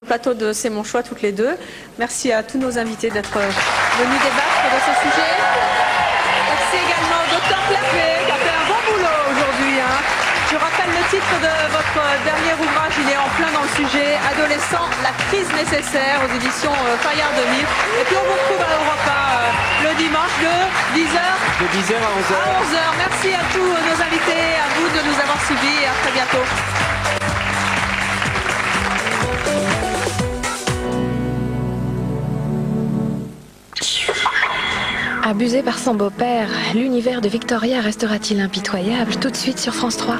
Plateau de C'est mon choix toutes les deux. Merci à tous nos invités d'être venus débattre de ce sujet. Merci également au Dr Clapet qui a fait un bon boulot aujourd'hui. Je rappelle le titre de votre dernier ouvrage, il est en plein dans le sujet, Adolescent, la crise nécessaire aux éditions Fayard 2000. Et puis on vous retrouve à Europe 1 le dimanche de 10h de 10h à 11h. À 11h. Merci à tous nos invités, à vous de nous avoir suivis et à très bientôt. Abusé par son beau-père, l'univers de Victoria restera-t-il impitoyable? Tout de suite sur France 3.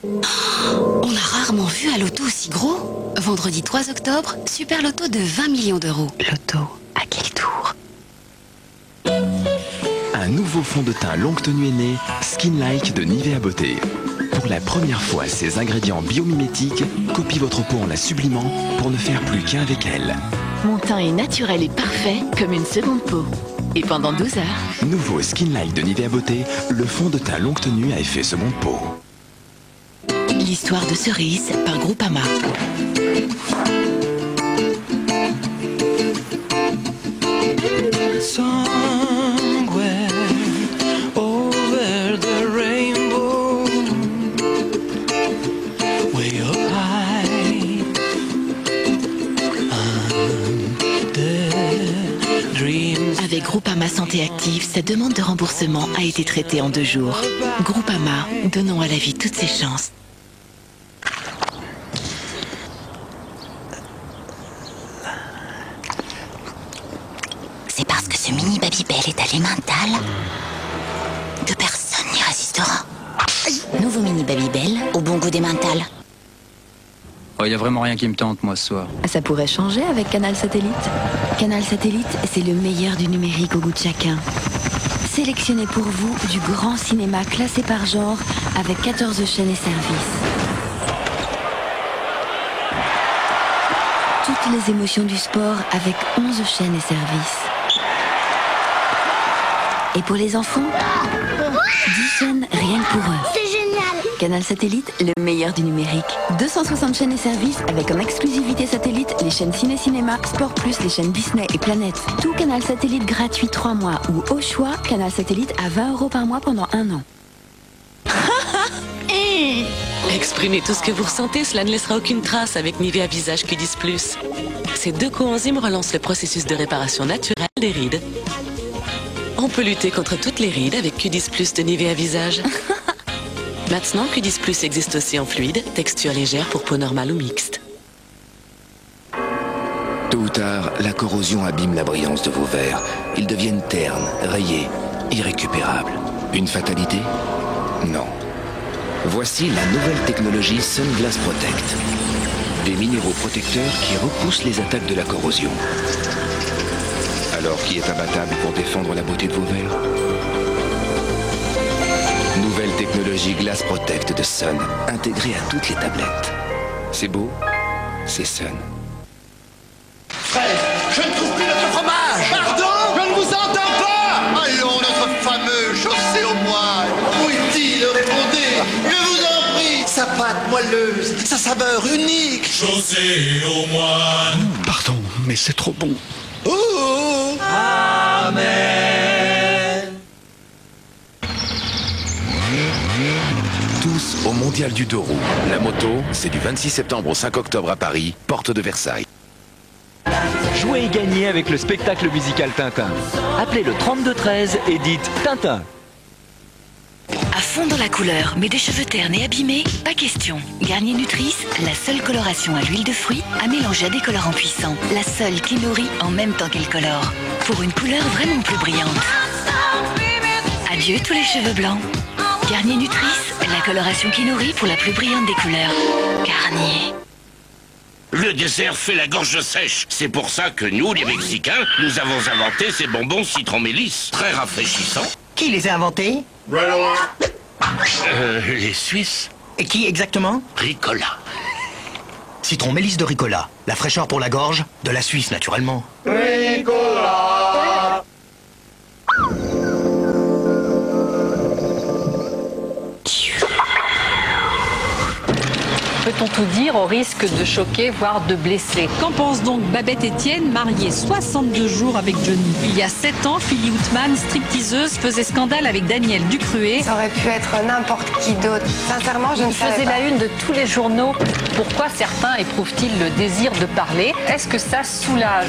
On a rarement vu un loto aussi gros. Vendredi 3 octobre, super loto de 20 millions d'euros. Loto, à quel tour? Un nouveau fond de teint longue tenue est né, Skin Like de Nivea Beauté. Pour la première fois, ces ingrédients biomimétiques copient votre peau en la sublimant pour ne faire plus qu'un avec elle. Mon teint est naturel et parfait comme une seconde peau. Et pendant 12 heures... Nouveau Skin Like de Nivea Beauté, le fond de teint longue tenue à effet seconde peau. L'histoire de Cerise par Groupama. Avec Groupama Santé Active, sa demande de remboursement a été traitée en 2 jours. Groupama, donnons à la vie toutes ses chances. C'est parce que ce mini Babybel est à l'emmental que personne n'y résistera. Nouveau mini Babybel au bon goût des mentales. Oh, y a vraiment rien qui me tente, moi, ce soir. Ça pourrait changer avec Canal Satellite. Canal Satellite, c'est le meilleur du numérique au goût de chacun. Sélectionnez pour vous du grand cinéma classé par genre avec 14 chaînes et services. Toutes les émotions du sport avec 11 chaînes et services. Et pour les enfants, 10 chaînes rien que pour eux. C'est génial! Canal Satellite, le meilleur du numérique. 260 chaînes et services avec en exclusivité satellite les chaînes Ciné-Cinéma, Sport Plus, les chaînes Disney et Planète. Tout Canal Satellite gratuit 3 mois ou au choix, Canal Satellite à 20 € par mois pendant 1 an. Exprimez tout ce que vous ressentez, cela ne laissera aucune trace avec Nivea Visage Q10+. Ces 2 coenzymes relancent le processus de réparation naturelle des rides. On peut lutter contre toutes les rides avec Q10+ de Nivea Visage. Maintenant, Q10+ existe aussi en fluide, texture légère pour peau normale ou mixte. Tôt ou tard, la corrosion abîme la brillance de vos verres. Ils deviennent ternes, rayés, irrécupérables. Une fatalité? Non. Voici la nouvelle technologie Sunglass Protect. Des minéraux protecteurs qui repoussent les attaques de la corrosion. Alors, qui est imbattable pour défendre la beauté de vos verres? Nouvelle technologie Glass Protect de Sun, intégrée à toutes les tablettes. C'est beau, c'est Sun. Frère, je ne trouve plus notre fromage! Pardon? Je ne vous entends pas! Allons, notre fameux chaussé au moine! Où est-il? Répondez! Je vous en prie! Sa pâte moelleuse, sa saveur unique! Chaussé au moine! Pardon, mais c'est trop bon. Oh! Amen! Tous au Mondial du Deux roues. La moto, c'est du 26 septembre au 5 octobre à Paris, porte de Versailles. Jouez et gagnez avec le spectacle musical Tintin. Appelez le 3213 et dites Tintin. À fond dans la couleur, mais des cheveux ternes et abîmés, pas question. Garnier Nutrice, la seule coloration à l'huile de fruits, à mélanger à des colorants puissants. La seule qui nourrit en même temps qu'elle colore. Pour une couleur vraiment plus brillante. Adieu tous les cheveux blancs. Garnier Nutrice, la coloration qui nourrit pour la plus brillante des couleurs. Garnier. Le dessert fait la gorge sèche. C'est pour ça que nous, les Mexicains, nous avons inventé ces bonbons citron mélisse. Très rafraîchissants. Qui les a inventés? Les Suisses. Et qui exactement? Ricola. Citron mélisse de Ricola. La fraîcheur pour la gorge, de la Suisse naturellement. Ricola! Peut-on tout dire au risque de choquer, voire de blesser? Qu'en pense donc Babette Etienne, mariée 62 jours avec Johnny? Il y a 7 ans, Philly Outman, stripteaseuse, faisait scandale avec Daniel Ducruet. Ça aurait pu être n'importe qui d'autre. Sincèrement, je ne savais faisait pas. la une de tous les journaux. Pourquoi certains éprouvent-ils le désir de parler? Est-ce que ça soulage?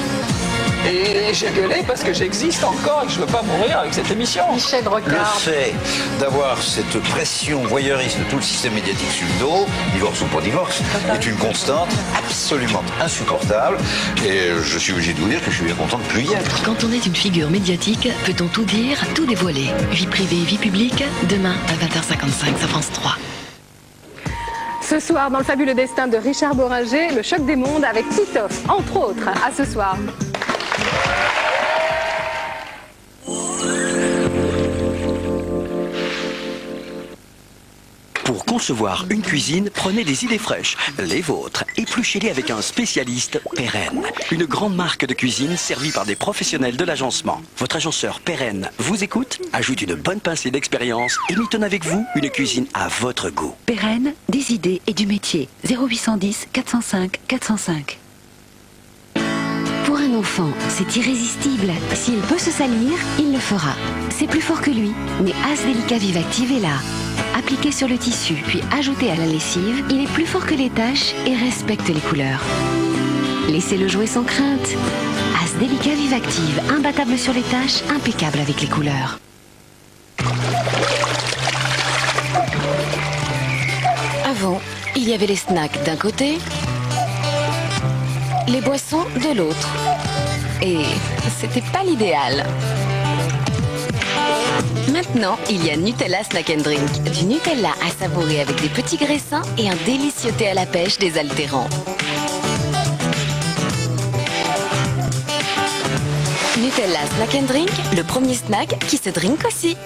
Et j'ai gueulé parce que j'existe encore et que je ne veux pas mourir avec cette émission. Michel Le Rocard. fait d'avoir cette pression voyeuriste de tout le système médiatique sur le dos, divorce ou pas divorce, est une constante absolument insupportable. Et je suis obligé de vous dire que je suis bien content de ne plus y être. Quand on est une figure médiatique, peut-on tout dire, tout dévoiler? Vie privée, vie publique, demain à 20h55 sur France 3. Ce soir, dans le fabuleux destin de Richard Boringer, le choc des mondes avec Titoff, entre autres. À ce soir. Pour concevoir une cuisine, prenez des idées fraîches, les vôtres. Épluchez-les avec un spécialiste Pérenne. Une grande marque de cuisine servie par des professionnels de l'agencement. Votre agenceur Pérenne vous écoute, ajoute une bonne pincée d'expérience et mitonne avec vous une cuisine à votre goût. Pérenne, des idées et du métier. 0810 405 405. Pour un enfant, c'est irrésistible. S'il peut se salir, il le fera. C'est plus fort que lui, mais As Delica Vive Active est là. Appliqué sur le tissu, puis ajouté à la lessive, il est plus fort que les taches et respecte les couleurs. Laissez-le jouer sans crainte. As Delica Vive Active, imbattable sur les taches, impeccable avec les couleurs. Avant, il y avait les snacks d'un côté, les boissons de l'autre. Et c'était pas l'idéal. Maintenant, il y a Nutella Snack and Drink. Du Nutella à savourer avec des petits graissins et un délicieux thé à la pêche désaltérant. Nutella Snack and Drink, le premier snack qui se drink aussi.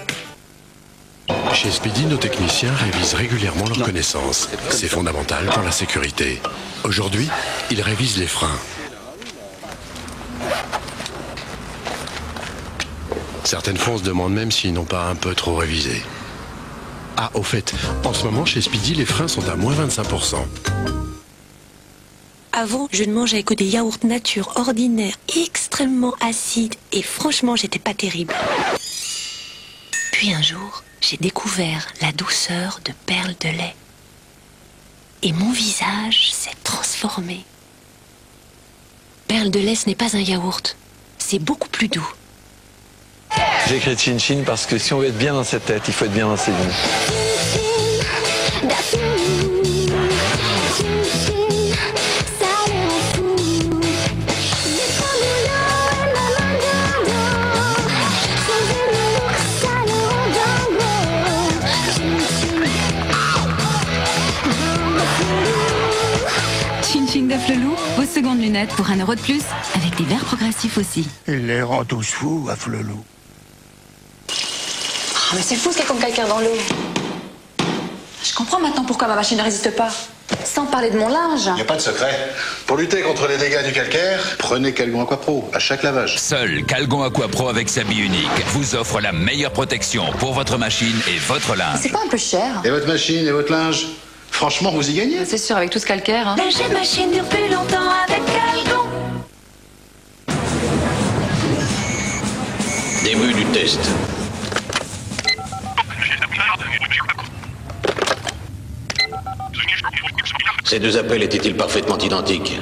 Chez Speedy, nos techniciens révisent régulièrement leurs connaissances. C'est fondamental pour la sécurité. Aujourd'hui, ils révisent les freins. Certaines fois, on se demande même s'ils n'ont pas un peu trop révisé. Ah, au fait, en ce moment, chez Speedy, les freins sont à moins 25%. Avant, je ne mangeais que des yaourts nature ordinaires, extrêmement acides, et franchement, j'étais pas terrible. Puis un jour, j'ai découvert la douceur de perles de lait. Et mon visage s'est transformé. Perles de lait, ce n'est pas un yaourt. C'est beaucoup plus doux. J'ai écrit Chin Chin parce que si on veut être bien dans sa tête, il faut être bien dans ses lignes. Chin Chin d'œuf le loup, vos secondes lunettes pour 1 € de plus, avec des verres progressifs aussi. Il les rend tous fous, à Flelou. Mais c'est fou ce qu'il y a comme quelqu'un dans l'eau. Je comprends maintenant pourquoi ma machine ne résiste pas. Sans parler de mon linge. Il n'y a pas de secret. Pour lutter contre les dégâts du calcaire, prenez Calgon Aquapro à chaque lavage. Seul Calgon Aquapro avec sa bille unique vous offre la meilleure protection pour votre machine et votre linge. C'est pas un peu cher? Et votre machine et votre linge, franchement, vous y gagnez. C'est sûr, avec tout ce calcaire. Hein. Linge et machine dure plus longtemps avec Calgon. Début du test. Ces deux appels étaient-ils parfaitement identiques?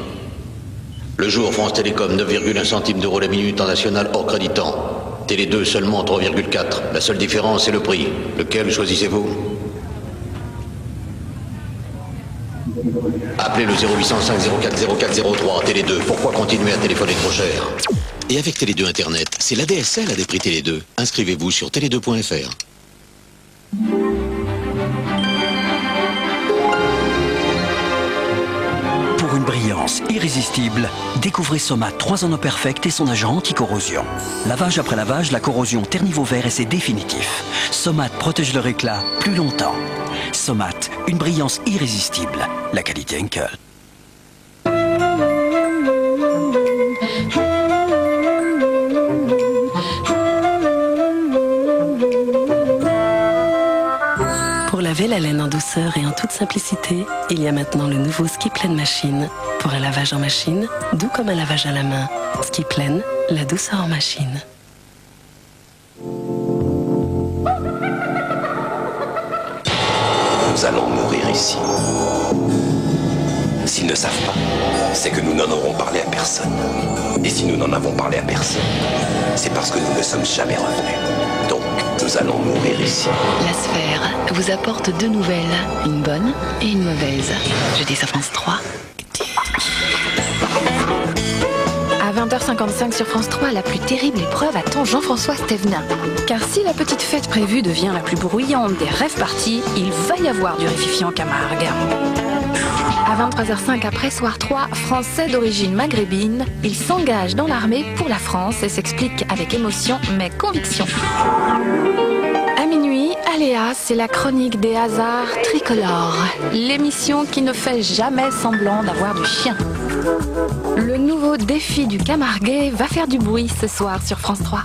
Le jour, France Télécom, 9,1 centimes d'euros la minute en national hors créditant. Télé 2 seulement 3,4. La seule différence, c'est le prix. Lequel choisissez-vous? Appelez le 0805 04 04 03, Télé 2. Pourquoi continuer à téléphoner trop cher? Et avec Télé 2 Internet, c'est l'ADSL à des prix Télé 2. Inscrivez-vous sur télé2.fr. Pour une brillance irrésistible, découvrez Somat 3 en eau perfecte et son agent anti-corrosion. Lavage après lavage, la corrosion ternit vos verres et c'est définitif. Somat protège leur éclat plus longtemps. Somat, une brillance irrésistible. La qualité Henkel. Pour la laver la laine en douceur et en toute simplicité, il y a maintenant le nouveau Skiplen Machine. Pour un lavage en machine, doux comme un lavage à la main. Skiplen, la douceur en machine. Nous allons mourir ici. S'ils ne savent pas, c'est que nous n'en aurons parlé à personne. Et si nous n'en avons parlé à personne, c'est parce que nous ne sommes jamais revenus. Donc, nous allons mourir ici. La Sphère vous apporte deux nouvelles, une bonne et une mauvaise. Jeudi sur France 3. À 20h55 sur France 3, la plus terrible épreuve attend Jean-François Stévenin. Car si la petite fête prévue devient la plus bruyante des rêves partis, il va y avoir du réfifiant Camargue. À 23h05 après Soir 3, Français d'origine maghrébine, il s'engage dans l'armée pour la France et s'explique avec émotion mais conviction. À minuit, Aléa, c'est la chronique des hasards tricolores. L'émission qui ne fait jamais semblant d'avoir du chien. Le nouveau défi du Camarguais va faire du bruit ce soir sur France 3.